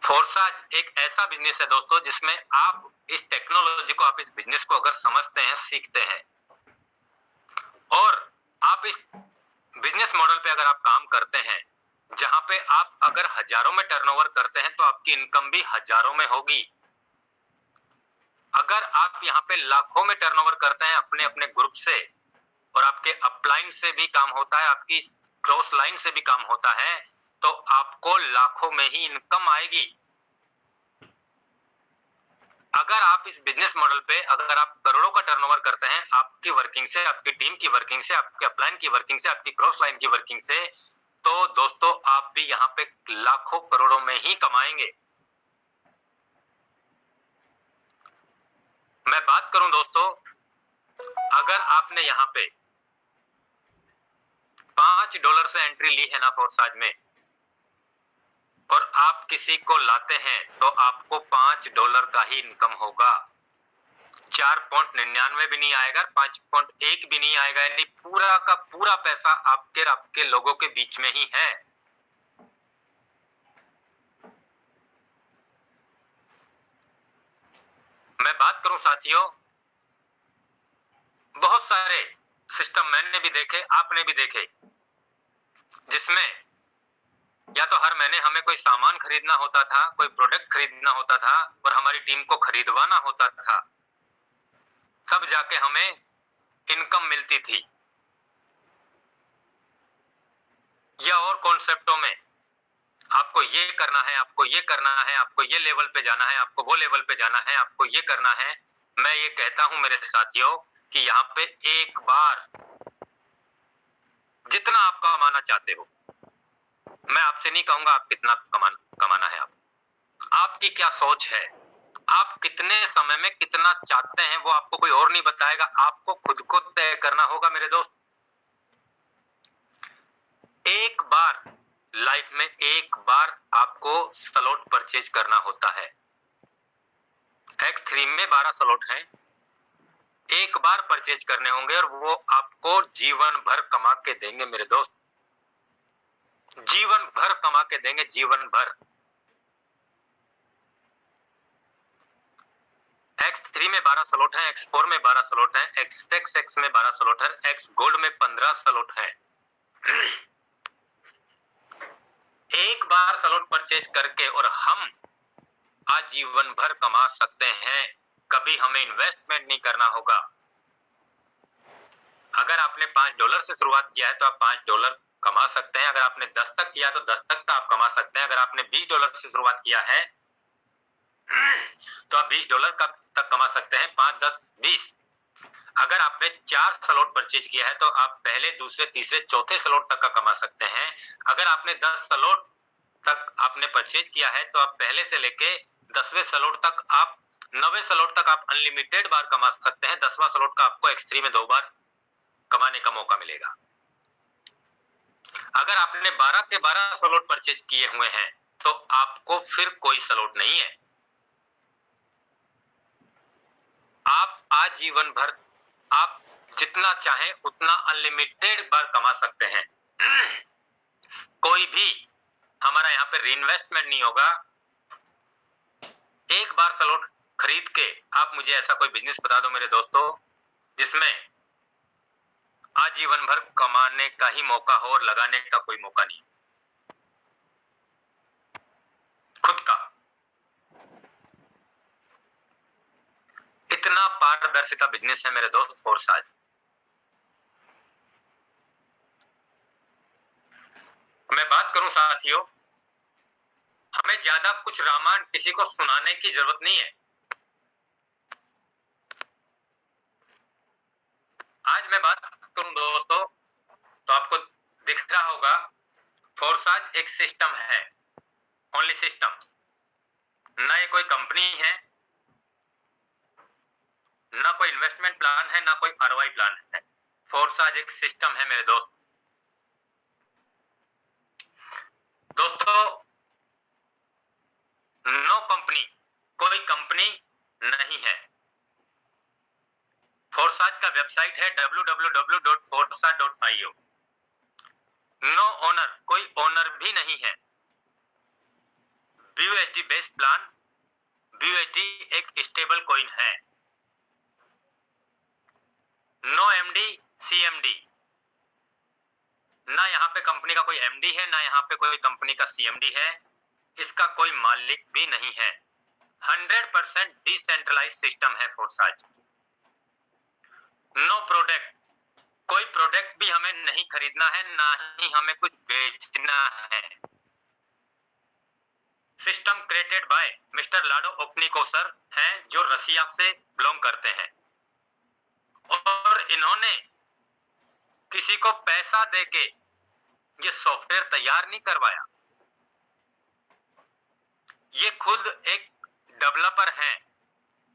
Forsage एक ऐसा business है दोस्तों जिसमें आप इस टेक्नोलॉजी को, आप इस बिजनेस को अगर समझते हैं, सीखते हैं और आप इस बिजनेस मॉडल पे अगर आप काम करते हैं, जहां पे आप अगर हजारों में टर्नओवर करते हैं तो आपकी इनकम भी हजारों में होगी। अगर आप यहाँ पे लाखों में टर्नओवर करते हैं अपने अपने ग्रुप से और आपके अपलाइन से भी काम होता है, आपकी क्रॉस लाइन से भी काम होता है, तो आपको लाखों में ही इनकम आएगी। अगर आप इस बिजनेस मॉडल पे अगर आप करोड़ों का टर्नओवर करते हैं आपकी वर्किंग से, आपकी टीम की वर्किंग से, आपके अपलाइन की वर्किंग से, आपकी क्रॉस लाइन की वर्किंग से, तो दोस्तों आप भी यहाँ पे लाखों करोड़ों में ही कमाएंगे। मैं बात करूं दोस्तों, अगर आपने यहाँ पे $5 से एंट्री ली है ना फोर्साज में, और आप किसी को लाते हैं तो आपको $5 का ही इनकम होगा। 4.99 भी नहीं आएगा, 5.1 भी नहीं आएगा, यानी पूरा का पूरा पैसा आपके लोगों के बीच में ही है। मैं बात करूं साथियों, बहुत सारे सिस्टम मैंने भी देखे, आपने भी देखे, जिसमें या तो हर महीने हमें कोई सामान खरीदना होता था, कोई प्रोडक्ट खरीदना होता था और हमारी टीम को खरीदवाना होता था, तब जाके हमें इनकम मिलती थी। या और कॉन्सेप्टों में आपको ये करना है, आपको ये करना है, आपको ये लेवल पे जाना है, आपको वो लेवल पे जाना है, आपको ये करना है। मैं ये कहता हूं मेरे साथियों कि यहाँ पे एक बार जितना आप कमाना चाहते हो, मैं आपसे नहीं कहूंगा आप कितना कमाना है, आपकी क्या सोच है, आप कितने समय में कितना चाहते हैं, वो आपको कोई और नहीं बताएगा, आपको खुद को तय करना होगा मेरे दोस्त। एक बार लाइफ में एक बार आपको स्लॉट परचेज करना होता है। X3 में 12 स्लॉट हैं, एक बार परचेज करने होंगे और वो आपको जीवन भर कमा के देंगे मेरे दोस्त, जीवन भर कमा के देंगे, जीवन भर। X3 में 12 स्लॉट हैं, X4 में 12 स्लॉट हैं, X में 12 स्लॉट है, X गोल्ड में 15 स्लॉट हैं। एक बार स्लॉट परचेज करके और हम आजीवन भर कमा सकते हैं, कभी हमें इन्वेस्टमेंट नहीं करना होगा। अगर आपने $5 से शुरुआत किया है तो आप $5 कमा सकते हैं, अगर आपने 10 तक किया तो 10 तक का आप कमा सकते हैं, अगर आपने $20 से शुरुआत किया है तो आप $20 का तक कमा सकते हैं, 5, 10, 20। अगर आपने 4 स्लॉट परचेज किया है तो आप पहले, दूसरे, तीसरे, चौथे स्लॉट तक का कमा सकते हैं। अगर आपने 10 स्लॉट तक आपने परचेज किया है तो आप पहले से लेके 10वें स्लॉट तक, आप 9वें स्लॉट तक आप अनलिमिटेड बार कमा सकते हैं। 10वां स्लॉट का आपको X3 में 2 बार कमाने का मौका मिलेगा। अगर आपने 12 के 12 स्लॉट परचेज किए हुए हैं तो आपको फिर कोई स्लॉट नहीं है, आप आजीवन भर, आप जितना चाहें उतना अनलिमिटेड बार कमा सकते हैं। कोई भी हमारा यहाँ पे रीइन्वेस्टमेंट नहीं होगा। एक बार स्लॉट खरीद के आप मुझे ऐसा कोई बिजनेस बता दो मेरे दोस्तों जिसमें आजीवन भर कमाने का ही मौका हो और लगाने का कोई मौका नहीं, खुद का। इतना पारदर्शिता बिजनेस है मेरे दोस्त फोर्साज। मैं बात करूं साथियों, हमें ज्यादा कुछ रामायण किसी को सुनाने की जरूरत नहीं है। आज मैं बात करूं दोस्तों तो आपको दिख रहा होगा फोर्साज एक सिस्टम है, ओनली सिस्टम, ना ये कोई कंपनी है, ना कोई इन्वेस्टमेंट प्लान है, ना कोई ROI प्लान है। फोर्साज एक सिस्टम है मेरे दोस्त। दोस्तों नो कंपनी, कोई कंपनी नहीं है। फोर्साज का वेबसाइट है www.forsaj.io। नो ओनर, कोई ओनर भी नहीं है। BUSD बेस्ड प्लान, BUSD एक स्टेबल कॉइन है। नो MD CMD, ना यहाँ पे कंपनी का कोई MD है, ना यहाँ पे कोई कंपनी का CMD है, इसका कोई मालिक भी नहीं है। 100% डिसेंट्रलाइज सिस्टम है फोर्साज। नो प्रोडक्ट, कोई प्रोडक्ट भी हमें नहीं खरीदना है, ना ही हमें कुछ बेचना है। सिस्टम क्रिएटेड बाय मिस्टर लाडो ओप्निको सर हैं, जो रसिया से बिलोंग करते हैं, और इन्होंने किसी को पैसा देके ये सॉफ्टवेयर तैयार नहीं करवाया। ये खुद एक डेवलपर हैं,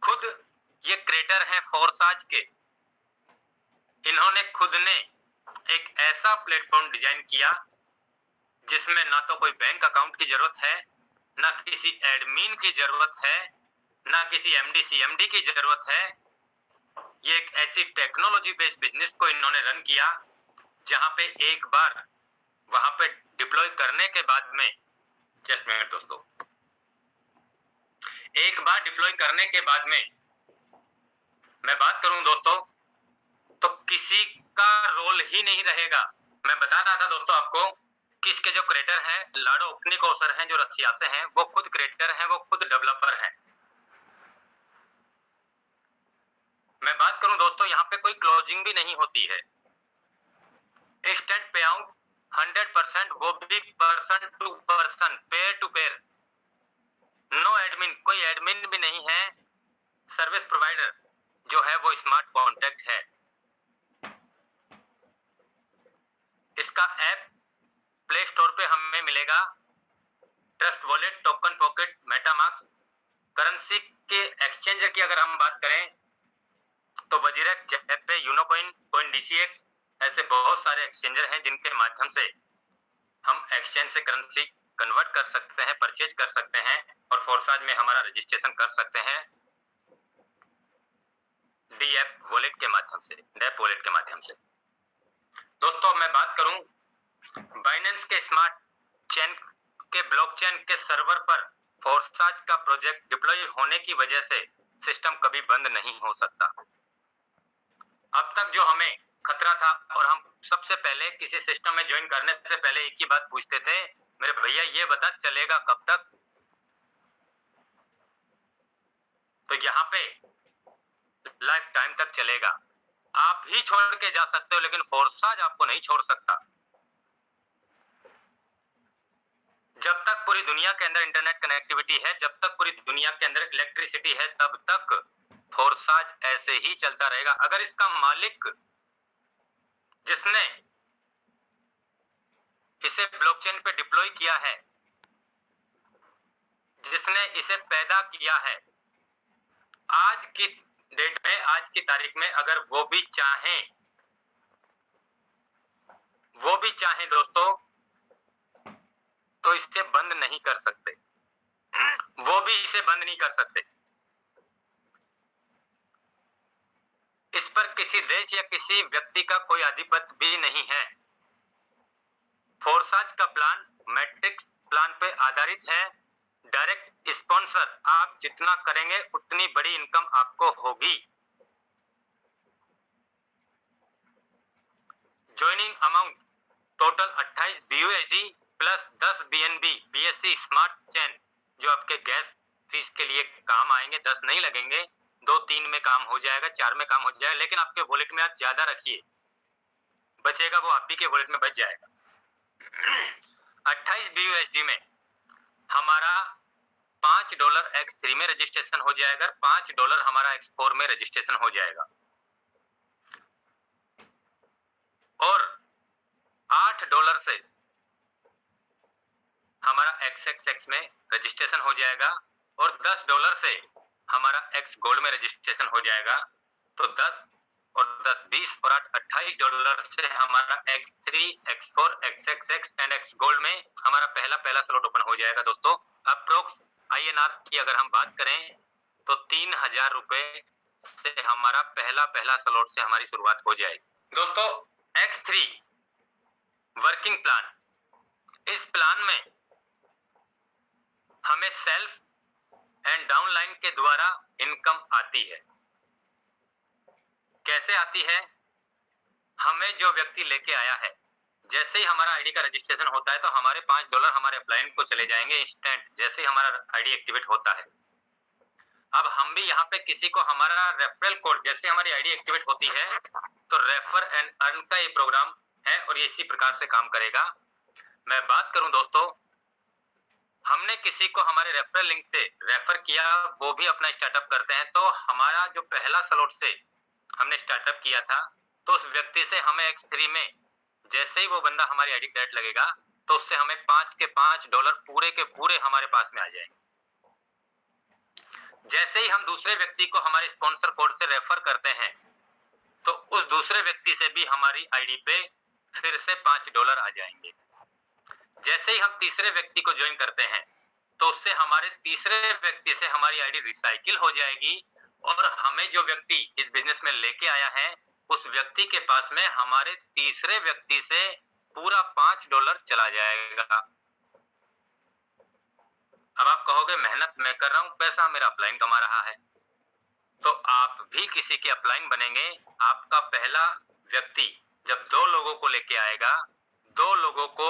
खुद ये क्रिएटर हैं फोर्साज के। इन्होंने खुद ने एक ऐसा प्लेटफॉर्म डिजाइन किया जिसमें ना तो कोई बैंक अकाउंट की जरूरत है, ना किसी एडमिन की जरूरत है, ना किसी MD CMD की जरूरत है। ये एक ऐसी टेक्नोलॉजी बेस्ड बिजनेस को इन्होंने रन किया जहां पे एक बार वहां पे डिप्लॉय करने के बाद में, जस्ट मिनट दोस्तों, एक बार डिप्लॉय करने के बाद में मैं बात करूं दोस्तों, तो किसी का रोल ही नहीं रहेगा। मैं बता रहा था दोस्तों आपको कि इसके जो क्रिएटर हैं लाडो ओप्निको सर हैं, जो रसिया से हैं, वो खुद क्रिएटर हैं, वो खुद डेवलपर हैं। मैं बात करूं दोस्तों, यहाँ पे कोई क्लोजिंग भी नहीं होती है। इंस्टेंट पे आउट 100%, वो भी person to person, pair to pair. No admin, कोई एडमिन भी नहीं है। सर्विस प्रोवाइडर जो है वो स्मार्ट कॉन्टैक्ट है। इसका ऐप प्ले स्टोर पे हमें मिलेगा। Trust wallet, token pocket, MetaMask. Currency के एक्सचेंजर की अगर हम बात करें तो वजीरेक्स, जेपे, यूनोकॉइन, कॉइन DCX, ऐसे बहुत सारे एक्सचेंजर हैं जिनके माध्यम से हम एक्सचेंज से करेंसी कन्वर्ट कर सकते हैं, परचेज कर सकते हैं, और फोर्साज में हमारा रजिस्ट्रेशन कर सकते हैं डीएप वॉलेट के माध्यम से, डेप वॉलेट के माध्यम से। दोस्तों मैं बात करूं बाइनेंस के स्मार्ट चेन के ब्लॉकचेन के सर्वर पर फोर्साज का प्रोजेक्ट डिप्लॉय होने की वजह से सिस्टम कभी बंद नहीं हो सकता। अब तक जो हमें खतरा था, और हम सबसे पहले किसी सिस्टम में ज्वाइन करने से पहले एक ही बात पूछते थे, मेरे भैया ये बता चलेगा कब तक? तो यहाँ पे लाइफ टाइम तक चलेगा। आप ही छोड़ के जा सकते हो, लेकिन फोर्साज आपको नहीं छोड़ सकता। जब तक पूरी दुनिया के अंदर इंटरनेट कनेक्टिविटी है, जब तक पूरी दुनिया के अंदर इलेक्ट्रिसिटी है, तब तक फोर्साज ऐसे ही चलता रहेगा। अगर इसका मालिक, जिसने इसे ब्लॉकचेन पे डिप्लॉय किया है, जिसने इसे पैदा किया है, आज की डेट में, आज की तारीख में अगर वो भी चाहें दोस्तों, तो इसे बंद नहीं कर सकते। वो भी इसे बंद नहीं कर सकते। इस पर किसी देश या किसी व्यक्ति का कोई आधिपत्य भी नहीं है। फोर्साज का प्लान मैट्रिक्स प्लान पे आधारित है। डायरेक्ट स्पॉन्सर, आप जितना करेंगे उतनी बड़ी इनकम आपको होगी। Joining amount total 28 BUSD plus 10 BNB BSC smart chain, जो आपके गैस फीस के लिए काम आएंगे। 10 नहीं लगेंगे, 2-3 में काम हो जाएगा, 4 में काम हो जाएगा, लेकिन आपके वॉलेट में आप ज्यादा रखिए, बचेगा वो आप ही के वॉलेट में बच जाएगा। 28 BUSD में हमारा $5 X3 में रजिस्ट्रेशन हो जाएगा, $5 हमारा X4 में रजिस्ट्रेशन हो जाएगा, और $8 से हमारा XXX में रजिस्ट्रेशन हो जाएगा, और $10 से हमारा X गोल्ड में रजिस्ट्रेशन हो जाएगा। तो 10 और 10 20 और 8 $28 से हमारा X3, X4, XXX and X gold में हमारा पहला स्लॉट ओपन हो जाएगा। दोस्तों अप्रोक्स INR की अगर हम बात करें तो 3000 रुपए से हमारा पहला स्लॉट से हमारी शुरुआत हो जाएगी। दोस्तों X3 वर्किंग प्लान, इस प्लान में हमें सेल्फ एंड डाउनलाइन के द्वारा इनकम आती है। कैसे आती है? हमें जो व्यक्ति लेके आया है, जैसे ही हमारा आईडी का रजिस्ट्रेशन होता है तो हमारे $5 हमारे अपलाइंट को चले जाएंगे इंस्टेंट, जैसे ही हमारा आईडी एक्टिवेट होता है। अब हम भी यहाँ पे किसी को हमारा रेफरल कोड, जैसे हमारी आईडी एक्टिवेट होती है तो रेफर एंड अर्न का ये प्रोग्राम है और ये इसी प्रकार से काम करेगा। मैं बात करूं दोस्तों, हमने किसी को हमारे रेफरल लिंक से रेफर किया, वो भी अपना स्टार्टअप करते हैं, तो हमारा जो पहला स्लॉट से हमने स्टार्टअप किया था तो उस व्यक्ति से हमें X3 में जैसे ही वो बंदा हमारी आईडी डायरेक्ट लगेगा तो उससे हमें $5 पूरे के पूरे हमारे पास में आ जाएंगे। जैसे ही हम दूसरे व्यक्ति को हमारे स्पॉन्सर कोड से रेफर करते हैं तो उस दूसरे व्यक्ति से भी हमारी आईडी पे फिर से $5 आ जाएंगे। जैसे ही हम तीसरे व्यक्ति को ज्वाइन करते हैं तो उससे हमारे तीसरे व्यक्ति से हमारी आईडी रिसाइकिल हो जाएगी और हमें जो व्यक्ति इस बिजनेस में लेके आया है उस व्यक्ति के पास में हमारे तीसरे व्यक्ति से पूरा $5 चला जाएगा। अब आप कहोगे मेहनत मैं कर रहा हूं, पैसा मेरा अपलाइन कमा रहा है, तो आप भी किसी के अपलाइन बनेंगे। आपका पहला व्यक्ति जब 2 लोगों को लेके आएगा, 2 लोगों को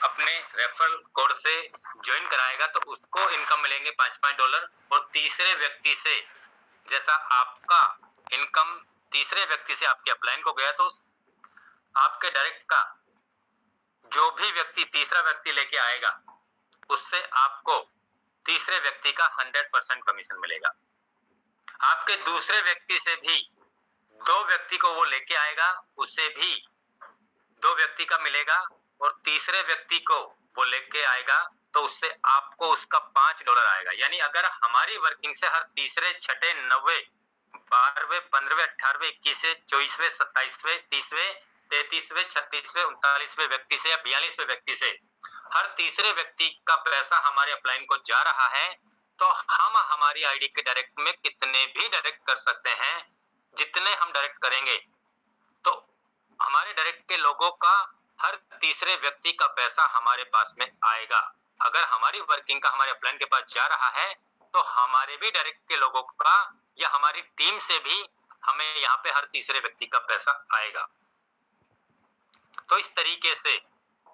अपने रेफरल कोड से ज्वाइन कराएगा तो उसको इनकम मिलेंगे $5 और तीसरे व्यक्ति से जैसा आपका इनकम तीसरे व्यक्ति से आपके अपलाइन को गया तो आपके डायरेक्ट का जो भी व्यक्ति तीसरा व्यक्ति लेके आएगा उससे आपको तीसरे व्यक्ति का 100% कमीशन मिलेगा। आपके दूसरे व्यक्ति से भी 2 व्यक्ति को वो लेके आएगा, उससे भी 2 व्यक्ति का मिलेगा और तीसरे व्यक्ति को वो लेके आएगा तो उससे आपको उसका $5 आएगा। यानी अगर हमारी वर्किंग से हर तीसरे, छठे, 9वें, 12वें, 15वें, 18वें, 21वें, 24वें, 27वें, 30वें, 33वें, 36वें, 39वें व्यक्ति से या 42वें व्यक्ति से हर तीसरे व्यक्ति का पैसा हमारे अपलाइन को जा रहा है तो हम हमारी आईडी के डायरेक्ट में कितने भी डायरेक्ट कर सकते हैं। जितने हम डायरेक्ट करेंगे तो हमारे डायरेक्ट के लोगों का हर तीसरे व्यक्ति का पैसा हमारे पास में आएगा। अगर हमारी वर्किंग का हमारे अपलाइन के पास जा रहा है तो हमारे भी डायरेक्ट के लोगों का या हमारी टीम से भी हमें यहाँ पे हर तीसरे व्यक्ति का पैसा आएगा। तो इस तरीके से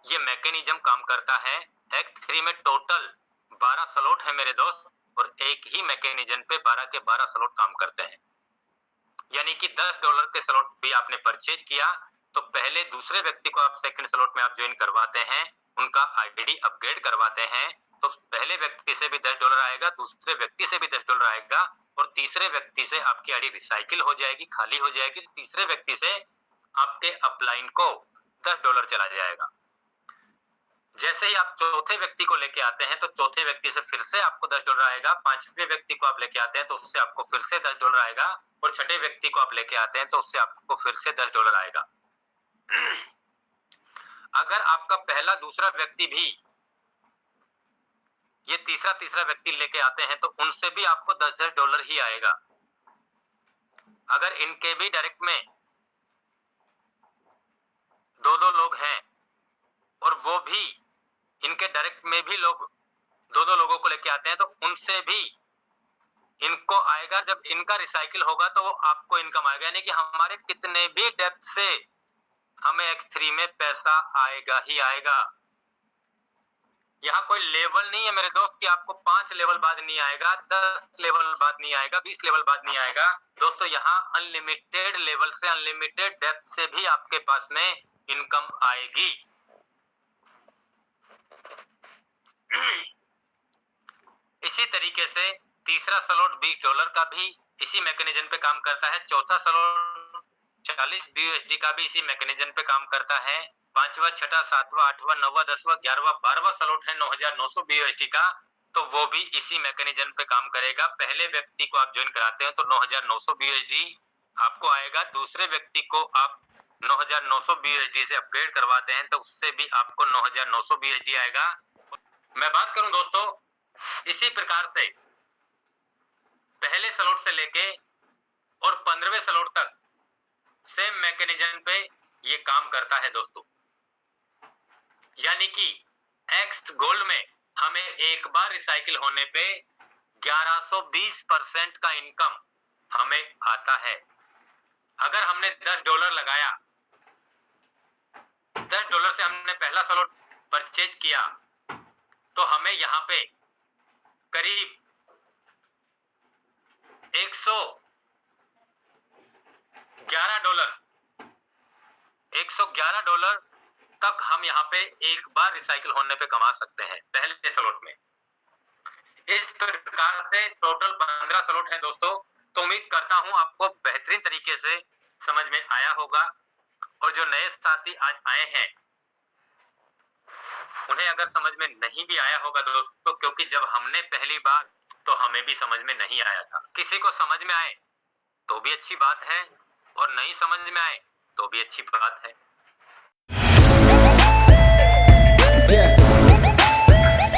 ये मैकेनिज्म काम करता है। X3 में टोटल 12 स्लॉट है मेरे दोस्त और एक ही मैकेनिज्म पे 12 के 12 स्लॉट काम करते हैं। यानी कि $10 के स्लॉट भी आपने परचेज किया तो पहले दूसरे व्यक्ति को आप सेकंड स्लॉट में आप ज्वाइन करवाते हैं, उनका आईडी अपग्रेड करवाते हैं तो पहले व्यक्ति से भी $10 आएगा, दूसरे व्यक्ति से भी $10 आएगा और तीसरे व्यक्ति से आपकी आईडी रिसाइकिल हो जाएगी, खाली हो जाएगी। तीसरे व्यक्ति से आपके अपलाइन को $10 चला जाएगा। जैसे ही आप चौथे व्यक्ति को लेके आते हैं तो चौथे व्यक्ति से फिर से आपको $10 आएगा। 5वें व्यक्ति को आप लेके आते हैं तो उससे आपको फिर से $10 आएगा और छठे व्यक्ति को आप लेके आते हैं तो उससे आपको फिर से $10 आएगा। अगर आपका पहला, दूसरा व्यक्ति भी ये तीसरा व्यक्ति लेके आते हैं तो उनसे भी आपको $10 ही आएगा। अगर इनके भी डायरेक्ट में 2 लोग हैं और वो भी इनके डायरेक्ट में भी लोग 2 लोगों को लेके आते हैं तो उनसे भी इनको आएगा। जब इनका रिसाइकिल होगा तो आपको इनकम आएगा। यानी कि हमारे कितने भी डेप्थ से हमें X3 में पैसा आएगा ही आएगा। यहाँ कोई लेवल नहीं है मेरे दोस्त कि आपको 5 लेवल बाद नहीं आएगा, 10 लेवल बाद नहीं आएगा, 20 लेवल बाद नहीं आएगा। दोस्तों यहाँ अनलिमिटेड लेवल से, अनलिमिटेड डेप्थ से भी आपके पास में इनकम आएगी। इसी तरीके से तीसरा स्लॉट $20 का भी इसी मैकेनिज्म पे काम करता है। चौथा स्लॉट $40 USD का भी इसी मैकेनिज्म पे काम करता है। 5वां, 6वां, 7वां, 8वां, 9वां, 10वां, 11वां, 12वां स्लॉट है $9,900 USD का, तो वो भी इसी मैकेनिज्म पे काम करेगा। पहले व्यक्ति को आप ज्वाइन कराते हैं तो $9,900 USD आपको आएगा। दूसरे व्यक्ति को आप $9,900 USD से अपग्रेड करवाते हैं तो उससे भी आपको $9,900 USD आएगा। मैं बात करूं दोस्तों, इसी प्रकार से पहले स्लॉट से लेके और 15वें स्लॉट तक सेम मैकेनिज्म पे ये काम करता है दोस्तों। यानी कि X गोल्ड में हमें एक बार रिसाइकिल होने पे 1120% का इनकम हमें आता है। अगर हमने $10 लगाया, $10 से हमने पहला स्लॉट परचेज किया, तो हमें यहाँ पे करीब $111 तक हम यहाँ पे एक बार रिसाइकिल होने पे कमा सकते हैं पहले स्लॉट में। इस प्रकार से टोटल 15 स्लॉट हैं दोस्तों। तो उम्मीद करता हूं आपको बेहतरीन तरीके से समझ में आया होगा। और जो नए साथी आज आए हैं उन्हें अगर समझ में नहीं भी आया होगा दोस्तों, क्योंकि जब हमने पहली बार तो हमें भी समझ में नहीं आया था। किसी को समझ में आए तो भी अच्छी बात है और नहीं समझ में आए तो भी अच्छी बात है।